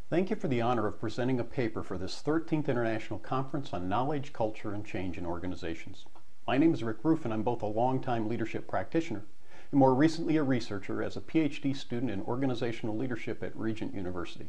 Thank you for the honor of presenting a paper for this 13th International Conference on Knowledge, Culture, and Change in Organizations. My name is Rick Roof, and I'm both a longtime leadership practitioner and more recently a researcher as a PhD student in organizational leadership at Regent University.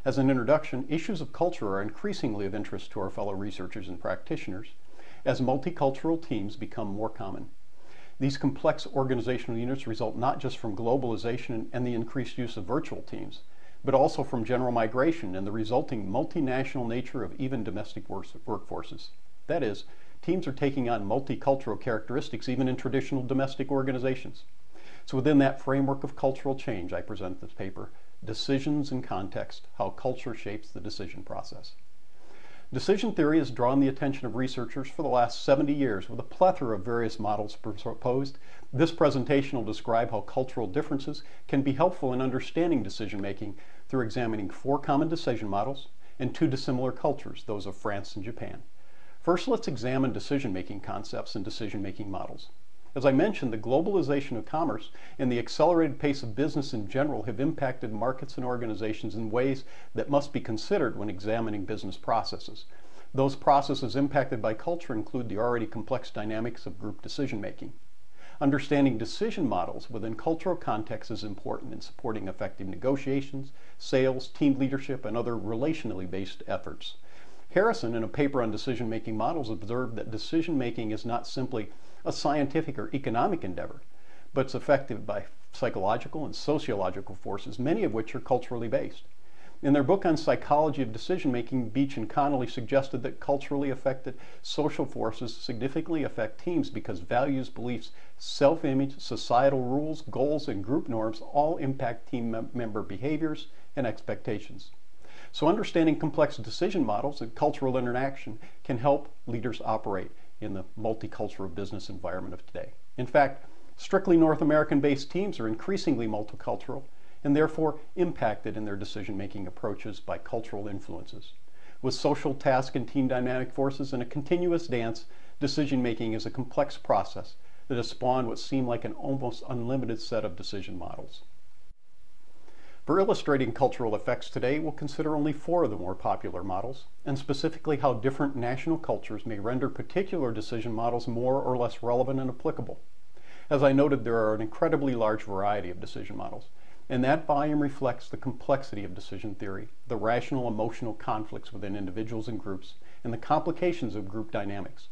As an introduction, issues of culture are increasingly of interest to our fellow researchers and practitioners as multicultural teams become more common. These complex organizational units result not just from globalization and the increased use of virtual teams, but also from general migration and the resulting multinational nature of even domestic workforces. That is, teams are taking on multicultural characteristics even in traditional domestic organizations. So within that framework of cultural change, I present this paper, Decisions in Context, How Culture Shapes the Decision Process. Decision theory has drawn the attention of researchers for the last 70 years with a plethora of various models proposed. This presentation will describe how cultural differences can be helpful in understanding decision-making through examining 4 common decision models and 2 dissimilar cultures, those of France and Japan. First, let's examine decision-making concepts and decision-making models. As I mentioned, the globalization of commerce and the accelerated pace of business in general have impacted markets and organizations in ways that must be considered when examining business processes. Those processes impacted by culture include the already complex dynamics of group decision-making. Understanding decision models within cultural contexts is important in supporting effective negotiations, sales, team leadership, and other relationally based efforts. Harrison, in a paper on decision-making models, observed that decision-making is not simply a scientific or economic endeavor, but it's affected by psychological and sociological forces, many of which are culturally based. In their book on psychology of decision-making, Beach and Connolly suggested that culturally affected social forces significantly affect teams because values, beliefs, self-image, societal rules, goals, and group norms all impact team member behaviors and expectations. So understanding complex decision models and cultural interaction can help leaders operate in the multicultural business environment of today. In fact, strictly North American-based teams are increasingly multicultural and therefore impacted in their decision-making approaches by cultural influences. With social task and team dynamic forces in a continuous dance, decision-making is a complex process that has spawned what seem like an almost unlimited set of decision models. For illustrating cultural effects today, we'll consider only 4 of the more popular models, and specifically how different national cultures may render particular decision models more or less relevant and applicable. As I noted, there are an incredibly large variety of decision models, and that volume reflects the complexity of decision theory, the rational emotional conflicts within individuals and groups, and the complications of group dynamics.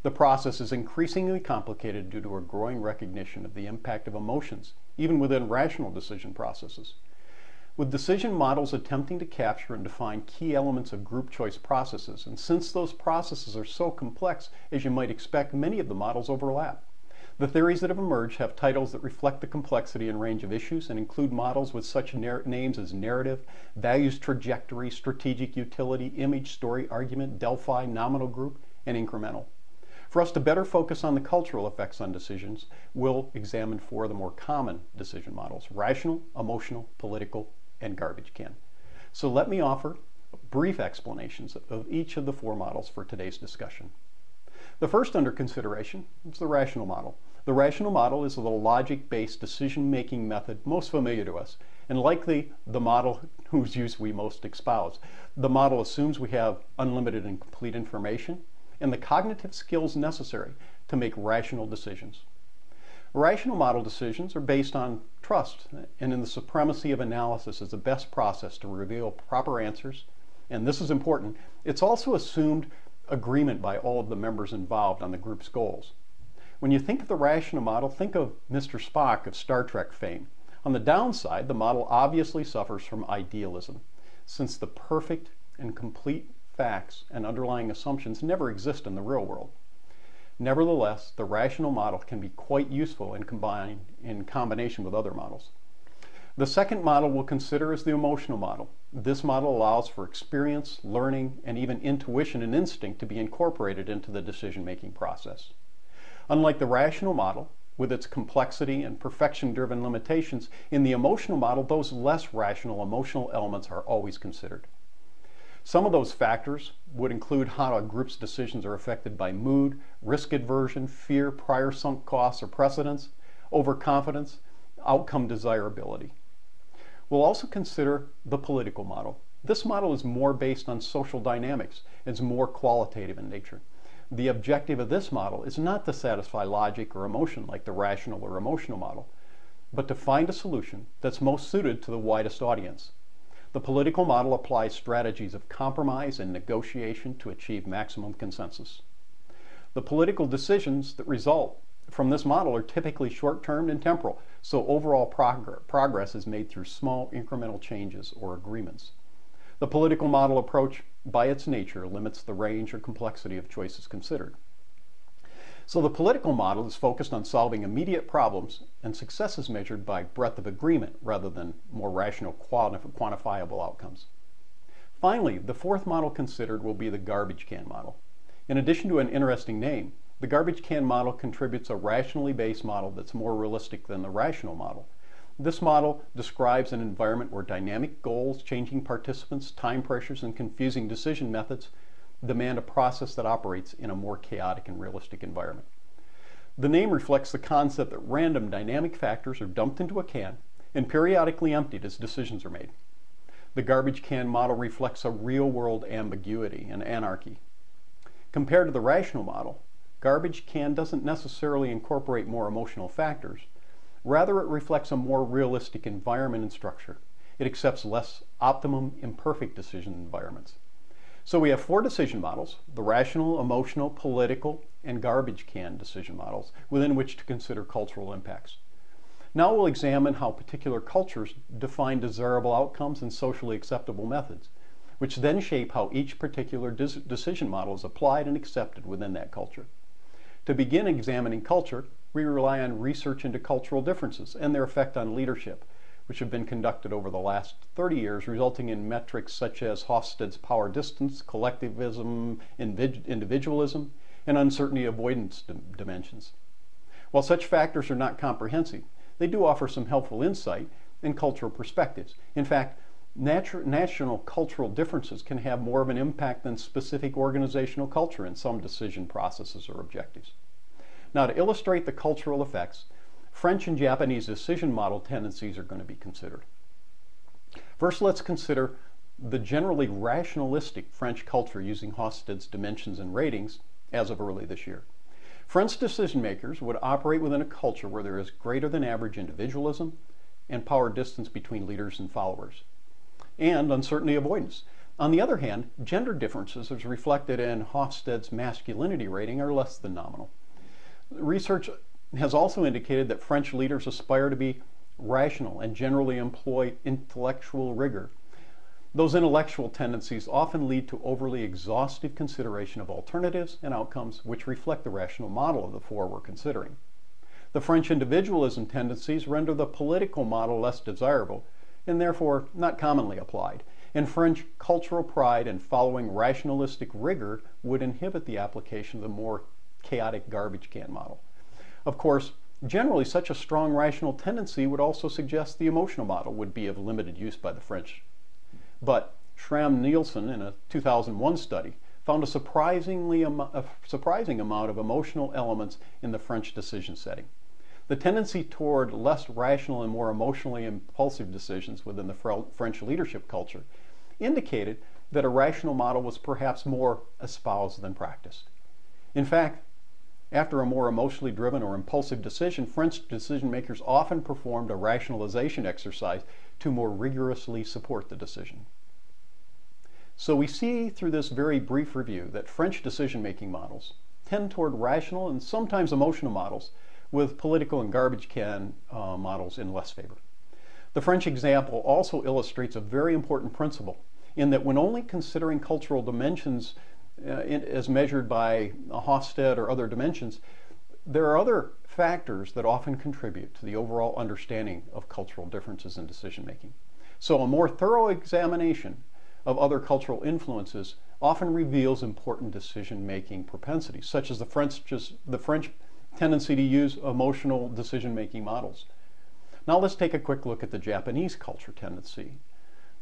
The process is increasingly complicated due to a growing recognition of the impact of emotions, even within rational decision processes. With decision models attempting to capture and define key elements of group choice processes, and since those processes are so complex, as you might expect, many of the models overlap. The theories that have emerged have titles that reflect the complexity and range of issues and include models with such names as narrative, values trajectory, strategic utility, image, story, argument, Delphi, nominal group, and incremental. For us to better focus on the cultural effects on decisions, we'll examine 4 of the more common decision models: rational, emotional, political, and garbage can. So let me offer brief explanations of each of the 4 models for today's discussion. The first under consideration is the rational model. The rational model is the logic-based decision-making method most familiar to us, and likely the model whose use we most espouse. The model assumes we have unlimited and complete information and the cognitive skills necessary to make rational decisions. Rational model decisions are based on trust and in the supremacy of analysis as the best process to reveal proper answers. And this is important, it's also assumed agreement by all of the members involved on the group's goals. When you think of the rational model, think of Mr. Spock of Star Trek fame. On the downside, the model obviously suffers from idealism, since the perfect and complete facts and underlying assumptions never exist in the real world. Nevertheless, the rational model can be quite useful in combination with other models. The second model we'll consider is the emotional model. This model allows for experience, learning, and even intuition and instinct to be incorporated into the decision-making process. Unlike the rational model, with its complexity and perfection-driven limitations, in the emotional model, those less rational emotional elements are always considered. Some of those factors would include how a group's decisions are affected by mood, risk aversion, fear, prior sunk costs or precedents, overconfidence, outcome desirability. We'll also consider the political model. This model is more based on social dynamics. It's more qualitative in nature. The objective of this model is not to satisfy logic or emotion like the rational or emotional model, but to find a solution that's most suited to the widest audience. The political model applies strategies of compromise and negotiation to achieve maximum consensus. The political decisions that result from this model are typically short-term and temporal, so overall progress is made through small incremental changes or agreements. The political model approach, by its nature, limits the range or complexity of choices considered. So the political model is focused on solving immediate problems, and success is measured by breadth of agreement rather than more rational quantifiable outcomes. Finally, the fourth model considered will be the garbage can model. In addition to an interesting name, the garbage can model contributes a rationally based model that's more realistic than the rational model. This model describes an environment where dynamic goals, changing participants, time pressures, and confusing decision methods demand a process that operates in a more chaotic and realistic environment. The name reflects the concept that random dynamic factors are dumped into a can and periodically emptied as decisions are made. The garbage can model reflects a real-world ambiguity and anarchy. Compared to the rational model, garbage can doesn't necessarily incorporate more emotional factors. Rather, it reflects a more realistic environment and structure. It accepts less optimum, imperfect decision environments. So we have four decision models: the rational, emotional, political, and garbage can decision models within which to consider cultural impacts. Now we'll examine how particular cultures define desirable outcomes and socially acceptable methods, which then shape how each particular decision model is applied and accepted within that culture. To begin examining culture, we rely on research into cultural differences and their effect on leadership, which have been conducted over the last 30 years, resulting in metrics such as Hofstede's power distance, collectivism, individualism, and uncertainty avoidance dimensions. While such factors are not comprehensive, they do offer some helpful insight and cultural perspectives. In fact, national cultural differences can have more of an impact than specific organizational culture in some decision processes or objectives. Now, to illustrate the cultural effects, French and Japanese decision model tendencies are going to be considered. First, let's consider the generally rationalistic French culture using Hofstede's dimensions and ratings as of early this year. French decision makers would operate within a culture where there is greater than average individualism and power distance between leaders and followers, and uncertainty avoidance. On the other hand, gender differences as reflected in Hofstede's masculinity rating are less than nominal. Research has also indicated that French leaders aspire to be rational and generally employ intellectual rigor. Those intellectual tendencies often lead to overly exhaustive consideration of alternatives and outcomes which reflect the rational model of the four we're considering. The French individualism tendencies render the political model less desirable and therefore not commonly applied. And French cultural pride and following rationalistic rigor would inhibit the application of the more chaotic garbage can model. Of course, generally such a strong rational tendency would also suggest the emotional model would be of limited use by the French. But Schramm-Nielsen, in a 2001 study, found a surprising amount of emotional elements in the French decision setting. The tendency toward less rational and more emotionally impulsive decisions within the French leadership culture indicated that a rational model was perhaps more espoused than practiced. In fact, after a more emotionally driven or impulsive decision, French decision makers often performed a rationalization exercise to more rigorously support the decision. So we see through this very brief review that French decision-making models tend toward rational and sometimes emotional models, with political and garbage can models in less favor. The French example also illustrates a very important principle in that when only considering cultural dimensions as measured by Hofstede or other dimensions, there are other factors that often contribute to the overall understanding of cultural differences in decision making. So a more thorough examination of other cultural influences often reveals important decision making propensities, such as the French tendency to use emotional decision making models. Now let's take a quick look at the Japanese culture tendency.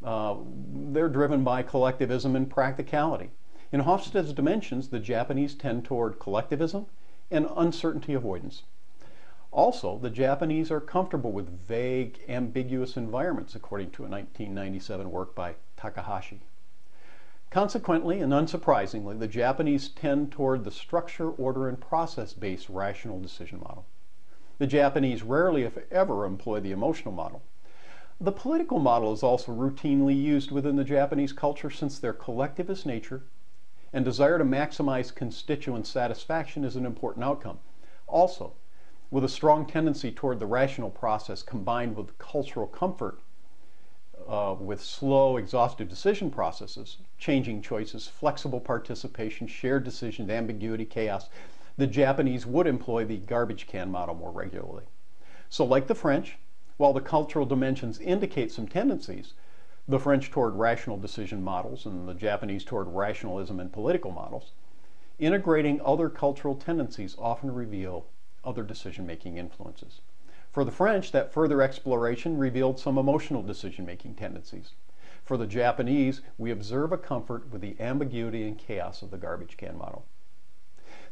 They're driven by collectivism and practicality. In Hofstede's dimensions, the Japanese tend toward collectivism and uncertainty avoidance. Also, the Japanese are comfortable with vague, ambiguous environments, according to a 1997 work by Takahashi. Consequently, and unsurprisingly, the Japanese tend toward the structure, order, and process-based rational decision model. The Japanese rarely, if ever, employ the emotional model. The political model is also routinely used within the Japanese culture, since their collectivist nature and desire to maximize constituent satisfaction is an important outcome. Also, with a strong tendency toward the rational process combined with cultural comfort with slow, exhaustive decision processes, changing choices, flexible participation, shared decision, ambiguity, chaos, the Japanese would employ the garbage can model more regularly. So like the French, while the cultural dimensions indicate some tendencies, the French toward rational decision models and the Japanese toward rationalism and political models, integrating other cultural tendencies often reveal other decision-making influences. For the French, that further exploration revealed some emotional decision-making tendencies. For the Japanese, we observe a comfort with the ambiguity and chaos of the garbage can model.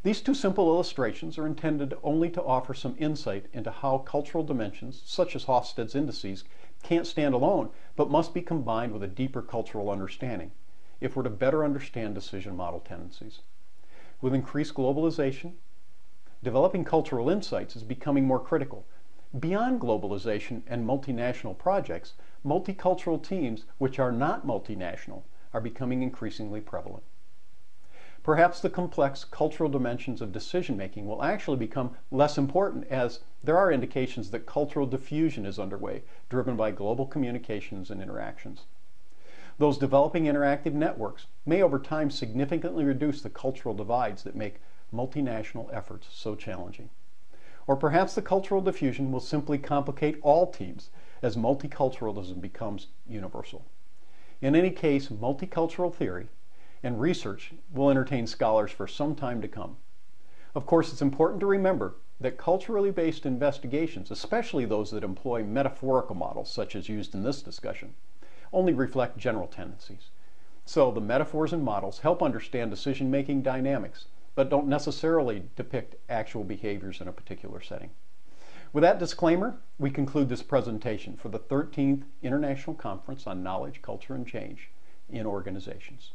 These two simple illustrations are intended only to offer some insight into how cultural dimensions, such as Hofstede's indices, can't stand alone, but must be combined with a deeper cultural understanding if we're to better understand decision model tendencies. With increased globalization, developing cultural insights is becoming more critical. Beyond globalization and multinational projects, multicultural teams, which are not multinational, are becoming increasingly prevalent. Perhaps the complex cultural dimensions of decision-making will actually become less important, as there are indications that cultural diffusion is underway, driven by global communications and interactions. Those developing interactive networks may over time significantly reduce the cultural divides that make multinational efforts so challenging. Or perhaps the cultural diffusion will simply complicate all teams as multiculturalism becomes universal. In any case, multicultural theory and research will entertain scholars for some time to come. Of course, it's important to remember that culturally based investigations, especially those that employ metaphorical models such as used in this discussion, only reflect general tendencies. So the metaphors and models help understand decision-making dynamics, but don't necessarily depict actual behaviors in a particular setting. With that disclaimer, we conclude this presentation for the 13th International Conference on Knowledge, Culture, and Change in Organizations.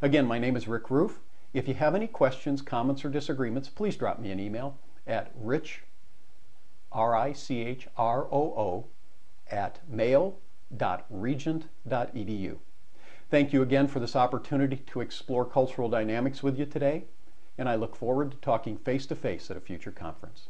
Again, my name is Rick Roof. If you have any questions, comments, or disagreements, please drop me an email at richroo, @mail.regent.edu. Thank you again for this opportunity to explore cultural dynamics with you today, and I look forward to talking face-to-face at a future conference.